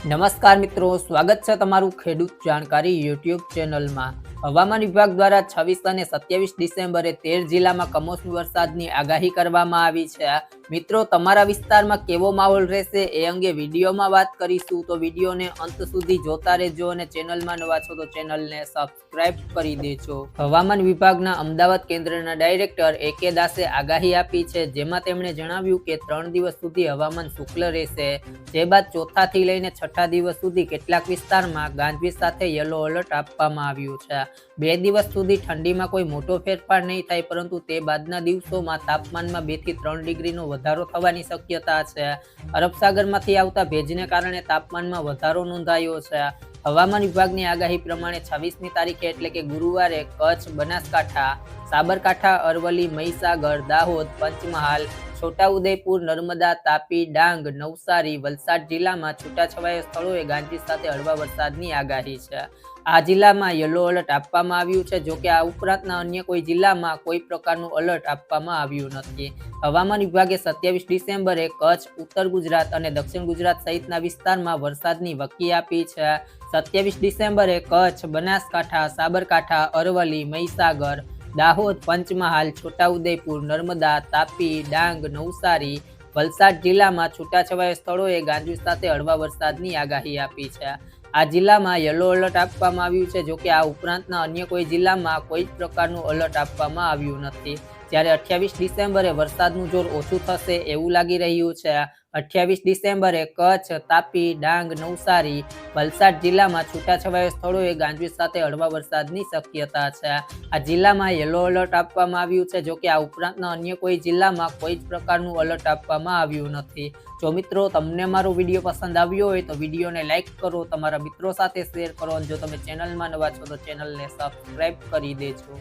નમસ્કાર મિત્રો, સ્વાગત છે તમારું ખેડૂત જાણકારી યુટ્યુબ ચેનલમાં। હવામાન વિભાગ દ્વારા 26 અને 27 ડિસેમ્બરે 13 જિલ્લામાં કમોસમી વરસાદની આગાહી કરવામાં આવી છે। મિત્રો, તમારા વિસ્તારમાં કેવો માહોલ રહેશે એ અંગે વિડીયોમાં વાત કરીશું, તો વિડીયોને અંત સુધી જોતા રહેજો અને ચેનલમાં નવા છો તો ચેનલને સબસ્ક્રાઇબ કરી દેજો। હવામાન વિભાગના અમદાવાદ કેન્દ્રના ડાયરેક્ટર AK દાસે આગાહી આપી છે, જેમાં તેમણે જણાવ્યું કે 3 દિવસ સુધી હવામાન શુષ્ક રહેશે, જે બાદ ચોથાથી લઈને છઠ્ઠા દિવસ સુધી કેટલાક વિસ્તારમાં ગાજવીજ સાથે યલો એલર્ટ આપવામાં આવ્યું છે। 2 દિવસ સુધી ઠંડીમાં કોઈ મોટો ફેરફાર નહીં થાય, પરંતુ તે બાદના દિવસોમાં તાપમાનમાં 2 થી 3 ડિગ્રીનો વધારો થવાની શક્યતા છે। અરબ સાગરમાંથી આવતા ભેજને કારણે તાપમાનમાં વધારો નોંધાયો છે। હવામાન વિભાગની આગાહી પ્રમાણે 26મી તારીખે એટલે કે ગુરુવારે કચ્છ, બનાસકાંઠા, સાબરકાંઠા, અરવલ્લી, મહીસાગર, દાહોદ, પંચમહાલ, છોટાઉદેપુર, નર્મદા, તાપી, ડાંગ, નવસારી, વલસાડ જિલ્લામાં છૂટાછવાયા સ્થળોએ ગાજવીજ સાથે હળવા વરસાદની આગાહી છે। આ જિલ્લામાં યલો એલર્ટ આપવામાં આવ્યું છે, જોકે આ ઉપરાંતના અન્ય કોઈ જિલ્લામાં કોઈ પ્રકારનું એલર્ટ આપવામાં આવ્યું નથી। હવામાન વિભાગે 27 ડિસેમ્બરે કચ્છ, ઉત્તર ગુજરાત અને દક્ષિણ ગુજરાત સહિતના વિસ્તારમાં વરસાદની વકી આપી છે। 27 ડિસેમ્બરે કચ્છ, બનાસકાંઠા, સાબરકાંઠા, અરવલ્લી, મહીસાગર, દાહોદ, પંચમહાલ, છોટાઉદેપુર, નર્મદા, તાપી, ડાંગ, નવસારી, વલસાડ જિલ્લામાં છૂટાછવાયા સ્થળોએ ગાજવીજ સાથે હળવા વરસાદની આગાહી આપી છે। આ જિલ્લામાં યલો એલર્ટ આપવામાં આવ્યું છે, જોકે આ ઉપરાંતના અન્ય કોઈ જિલ્લામાં કોઈ જ પ્રકારનું એલર્ટ આપવામાં આવ્યું નથી। જ્યારે 28 ડિસેમ્બરે વરસાદનું જોર ઓછું થશે એવું લાગી રહ્યું છે। 28 ડિસેમ્બરે કચ્છ, તાપી, ડાંગ, નવસારી, વલસાડ જિલ્લામાં છૂટાછવાયા સ્થળોએ ગાજવીજ સાથે હળવા વરસાદની શક્યતા છે। આ જિલ્લામાં યલો એલર્ટ આપવામાં આવ્યું છે, જોકે આ ઉપરાંતના અન્ય કોઈ જિલ્લામાં કોઈ જ પ્રકારનું એલર્ટ આપવામાં આવ્યું નથી। જો મિત્રો, તમને મારો વિડીયો પસંદ આવ્યો હોય તો વિડીયોને લાઇક કરો, તમારા મિત્રો સાથે શેર કરો અને જો તમે ચેનલમાં નવા છો તો ચેનલને સબસ્ક્રાઇબ કરી દેજો।